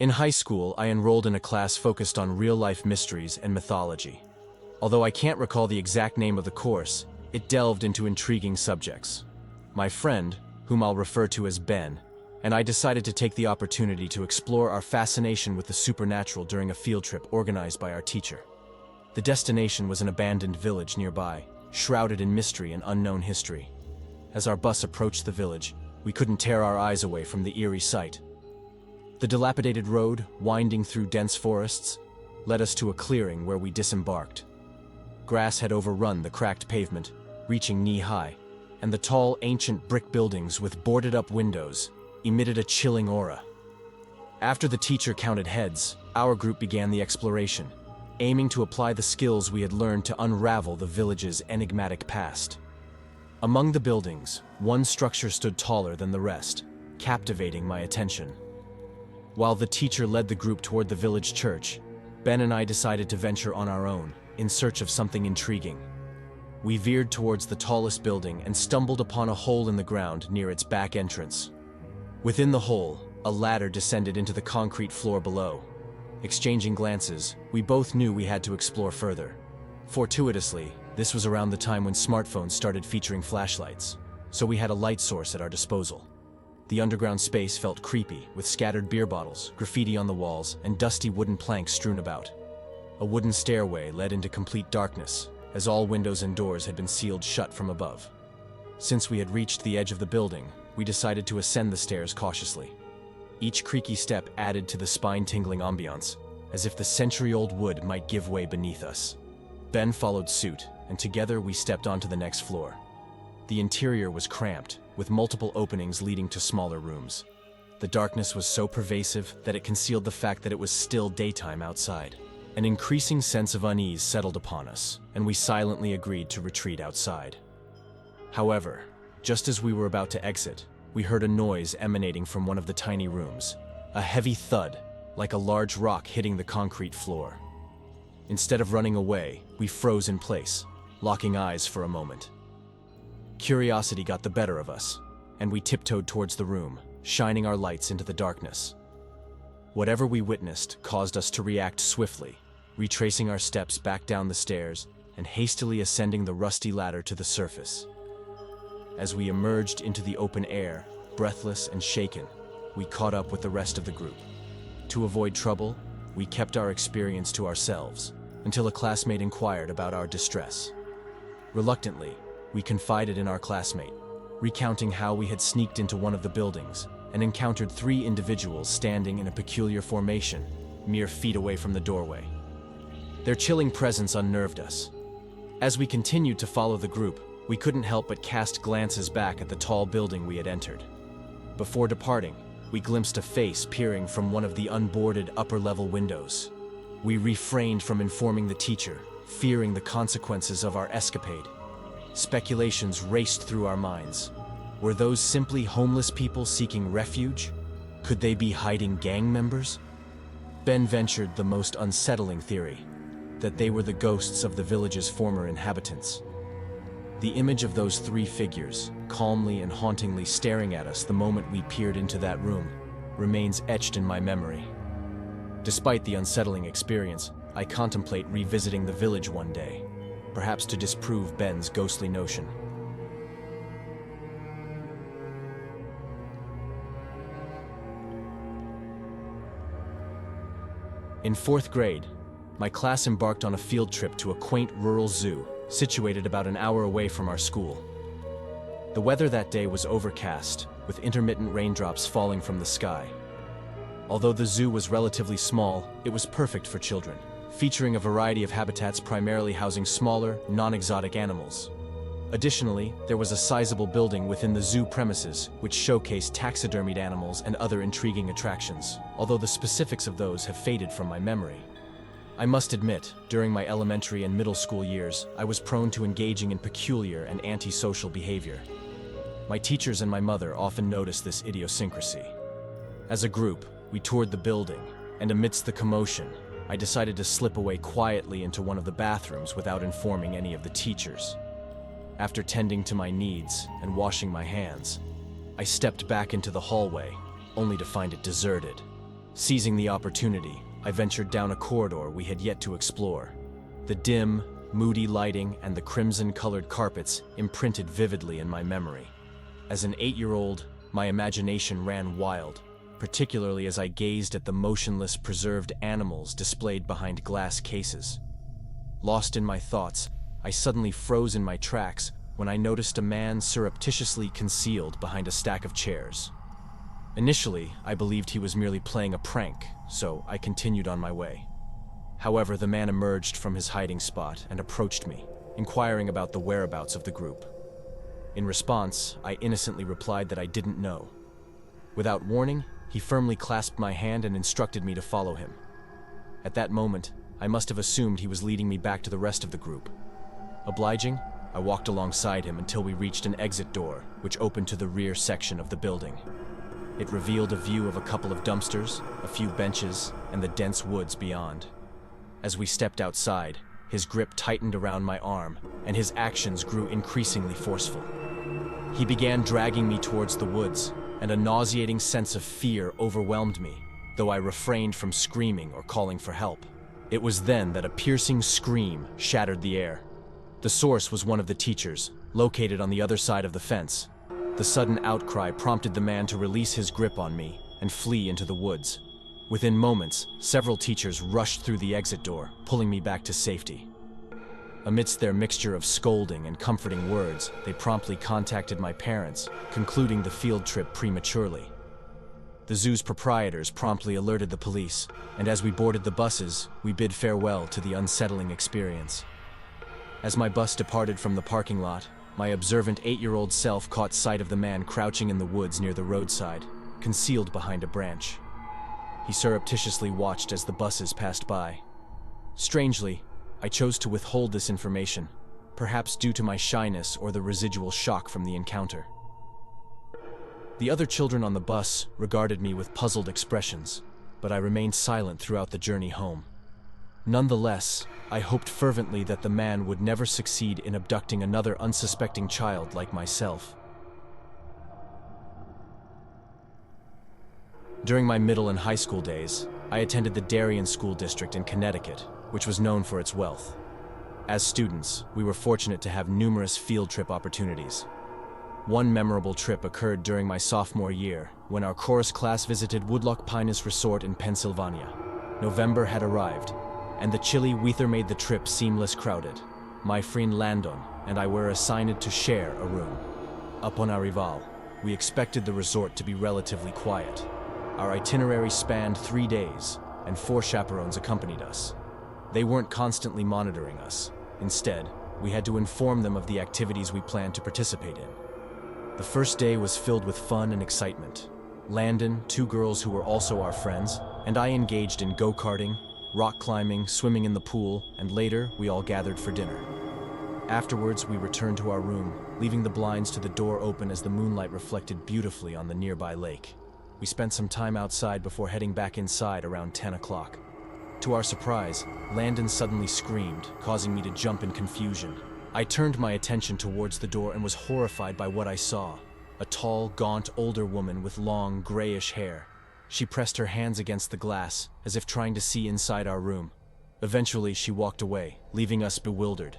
In high school, I enrolled in a class focused on real-life mysteries and mythology. Although I can't recall the exact name of the course, it delved into intriguing subjects. My friend, whom I'll refer to as Ben, and I decided to take the opportunity to explore our fascination with the supernatural during a field trip organized by our teacher. The destination was an abandoned village nearby, shrouded in mystery and unknown history. As our bus approached the village, we couldn't tear our eyes away from the eerie sight. The dilapidated road, winding through dense forests, led us to a clearing where we disembarked. Grass had overrun the cracked pavement, reaching knee-high, and the tall, ancient brick buildings with boarded-up windows emitted a chilling aura. After the teacher counted heads, our group began the exploration, aiming to apply the skills we had learned to unravel the village's enigmatic past. Among the buildings, one structure stood taller than the rest, captivating my attention. While the teacher led the group toward the village church, Ben and I decided to venture on our own, in search of something intriguing. We veered towards the tallest building and stumbled upon a hole in the ground near its back entrance. Within the hole, a ladder descended into the concrete floor below. Exchanging glances, we both knew we had to explore further. Fortuitously, this was around the time when smartphones started featuring flashlights, so we had a light source at our disposal. The underground space felt creepy, with scattered beer bottles, graffiti on the walls, and dusty wooden planks strewn about. A wooden stairway led into complete darkness, as all windows and doors had been sealed shut from above. Since we had reached the edge of the building, we decided to ascend the stairs cautiously. Each creaky step added to the spine-tingling ambiance, as if the century-old wood might give way beneath us. Ben followed suit, and together we stepped onto the next floor. The interior was cramped, with multiple openings leading to smaller rooms. The darkness was so pervasive that it concealed the fact that it was still daytime outside. An increasing sense of unease settled upon us, and we silently agreed to retreat outside. However, just as we were about to exit, we heard a noise emanating from one of the tiny rooms, a heavy thud, like a large rock hitting the concrete floor. Instead of running away, we froze in place, locking eyes for a moment. Curiosity got the better of us, and we tiptoed towards the room, shining our lights into the darkness. Whatever we witnessed caused us to react swiftly, retracing our steps back down the stairs and hastily ascending the rusty ladder to the surface. As we emerged into the open air, breathless and shaken, we caught up with the rest of the group. To avoid trouble, we kept our experience to ourselves, until a classmate inquired about our distress. Reluctantly, we confided in our classmate, recounting how we had sneaked into one of the buildings and encountered 3 individuals standing in a peculiar formation, mere feet away from the doorway. Their chilling presence unnerved us. As we continued to follow the group, we couldn't help but cast glances back at the tall building we had entered. Before departing, we glimpsed a face peering from one of the unboarded upper-level windows. We refrained from informing the teacher, fearing the consequences of our escapade. Speculations raced through our minds. Were those simply homeless people seeking refuge? Could they be hiding gang members? Ben ventured the most unsettling theory, that they were the ghosts of the village's former inhabitants. The image of those 3 figures, calmly and hauntingly staring at us the moment we peered into that room, remains etched in my memory. Despite the unsettling experience, I contemplate revisiting the village one day, perhaps to disprove Ben's ghostly notion. In 4th grade, my class embarked on a field trip to a quaint rural zoo situated about an hour away from our school. The weather that day was overcast, with intermittent raindrops falling from the sky. Although the zoo was relatively small, it was perfect for children, featuring a variety of habitats primarily housing smaller, non-exotic animals. Additionally, there was a sizable building within the zoo premises which showcased taxidermied animals and other intriguing attractions, although the specifics of those have faded from my memory. I must admit, during my elementary and middle school years, I was prone to engaging in peculiar and antisocial behavior. My teachers and my mother often noticed this idiosyncrasy. As a group, we toured the building, and amidst the commotion, I decided to slip away quietly into one of the bathrooms without informing any of the teachers. After tending to my needs and washing my hands, I stepped back into the hallway, only to find it deserted. Seizing the opportunity, I ventured down a corridor we had yet to explore. The dim, moody lighting and the crimson-colored carpets imprinted vividly in my memory. As an 8-year-old, my imagination ran wild, particularly as I gazed at the motionless, preserved animals displayed behind glass cases. Lost in my thoughts, I suddenly froze in my tracks when I noticed a man surreptitiously concealed behind a stack of chairs. Initially, I believed he was merely playing a prank, so I continued on my way. However, the man emerged from his hiding spot and approached me, inquiring about the whereabouts of the group. In response, I innocently replied that I didn't know. Without warning, he firmly clasped my hand and instructed me to follow him. At that moment, I must have assumed he was leading me back to the rest of the group. Obliging, I walked alongside him until we reached an exit door, which opened to the rear section of the building. It revealed a view of a couple of dumpsters, a few benches, and the dense woods beyond. As we stepped outside, his grip tightened around my arm, and his actions grew increasingly forceful. He began dragging me towards the woods, and a nauseating sense of fear overwhelmed me, though I refrained from screaming or calling for help. It was then that a piercing scream shattered the air. The source was one of the teachers, located on the other side of the fence. The sudden outcry prompted the man to release his grip on me and flee into the woods. Within moments, several teachers rushed through the exit door, pulling me back to safety. Amidst their mixture of scolding and comforting words, they promptly contacted my parents, concluding the field trip prematurely. The zoo's proprietors promptly alerted the police, and as we boarded the buses, we bid farewell to the unsettling experience. As my bus departed from the parking lot, my observant 8-year-old self caught sight of the man crouching in the woods near the roadside, concealed behind a branch. He surreptitiously watched as the buses passed by. Strangely, I chose to withhold this information, perhaps due to my shyness or the residual shock from the encounter. The other children on the bus regarded me with puzzled expressions, but I remained silent throughout the journey home. Nonetheless, I hoped fervently that the man would never succeed in abducting another unsuspecting child like myself. During my middle and high school days, I attended the Darien School District in Connecticut, which was known for its wealth. As students, we were fortunate to have numerous field trip opportunities. One memorable trip occurred during my sophomore year, when our chorus class visited Woodloch Pinus Resort in Pennsylvania. November had arrived, and the chilly weather made the trip seamless crowded. My friend Landon and I were assigned to share a room. Upon arrival, we expected the resort to be relatively quiet. Our itinerary spanned 3 days, and 4 chaperones accompanied us. They weren't constantly monitoring us. Instead, we had to inform them of the activities we planned to participate in. The first day was filled with fun and excitement. Landon, 2 girls who were also our friends, and I engaged in go-karting, rock climbing, swimming in the pool, and later we all gathered for dinner. Afterwards, we returned to our room, leaving the blinds to the door open as the moonlight reflected beautifully on the nearby lake. We spent some time outside before heading back inside around 10 o'clock. To our surprise, Landon suddenly screamed, causing me to jump in confusion. I turned my attention towards the door and was horrified by what I saw. A tall, gaunt, older woman with long, grayish hair. She pressed her hands against the glass, as if trying to see inside our room. Eventually, she walked away, leaving us bewildered.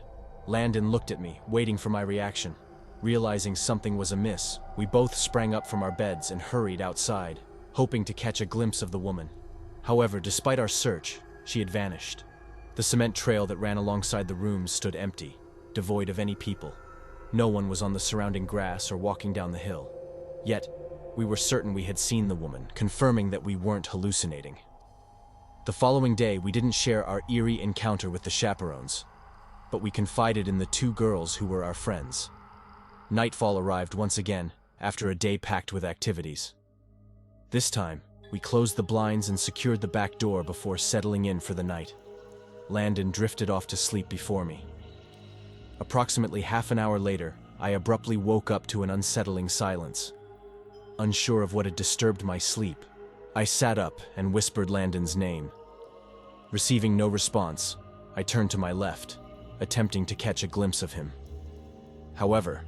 Landon looked at me, waiting for my reaction. Realizing something was amiss, we both sprang up from our beds and hurried outside, hoping to catch a glimpse of the woman. However, despite our search, she had vanished. The cement trail that ran alongside the rooms stood empty, devoid of any people. No one was on the surrounding grass or walking down the hill. Yet, we were certain we had seen the woman, confirming that we weren't hallucinating. The following day, we didn't share our eerie encounter with the chaperones, but we confided in the 2 girls who were our friends. Nightfall arrived once again, after a day packed with activities. This time, we closed the blinds and secured the back door before settling in for the night. Landon drifted off to sleep before me. Approximately half an hour later, I abruptly woke up to an unsettling silence. Unsure of what had disturbed my sleep, I sat up and whispered Landon's name. Receiving no response, I turned to my left, attempting to catch a glimpse of him. However,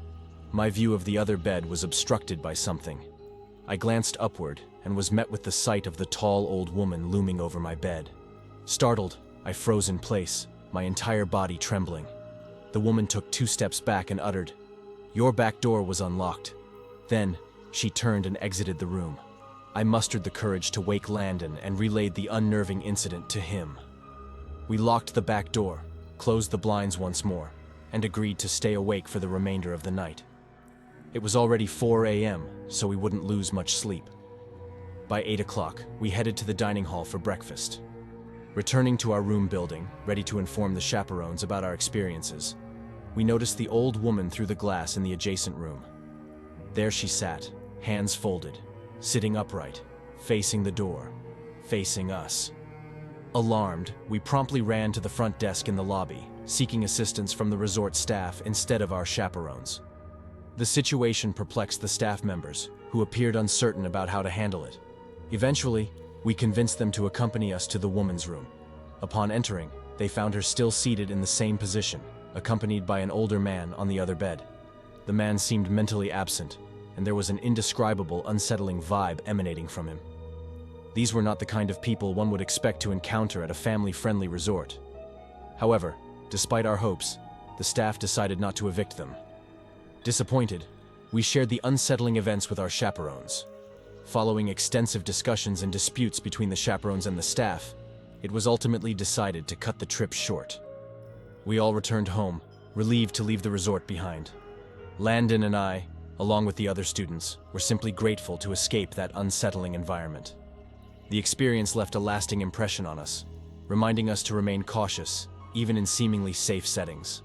my view of the other bed was obstructed by something. I glanced upward and was met with the sight of the tall old woman looming over my bed. Startled, I froze in place, my entire body trembling. The woman took 2 steps back and uttered, "Your back door was unlocked." Then, she turned and exited the room. I mustered the courage to wake Landon and relayed the unnerving incident to him. We locked the back door, closed the blinds once more, and agreed to stay awake for the remainder of the night. It was already 4 a.m., so we wouldn't lose much sleep. By 8 o'clock, we headed to the dining hall for breakfast. Returning to our room building, ready to inform the chaperones about our experiences, we noticed the old woman through the glass in the adjacent room. There she sat, hands folded, sitting upright, facing the door, facing us. Alarmed, we promptly ran to the front desk in the lobby, seeking assistance from the resort staff instead of our chaperones. The situation perplexed the staff members, who appeared uncertain about how to handle it. Eventually, we convinced them to accompany us to the woman's room. Upon entering, they found her still seated in the same position, accompanied by an older man on the other bed. The man seemed mentally absent, and there was an indescribable, unsettling vibe emanating from him. These were not the kind of people one would expect to encounter at a family-friendly resort. However, despite our hopes, the staff decided not to evict them. Disappointed, we shared the unsettling events with our chaperones. Following extensive discussions and disputes between the chaperones and the staff, it was ultimately decided to cut the trip short. We all returned home, relieved to leave the resort behind. Landon and I, along with the other students, were simply grateful to escape that unsettling environment. The experience left a lasting impression on us, reminding us to remain cautious, even in seemingly safe settings.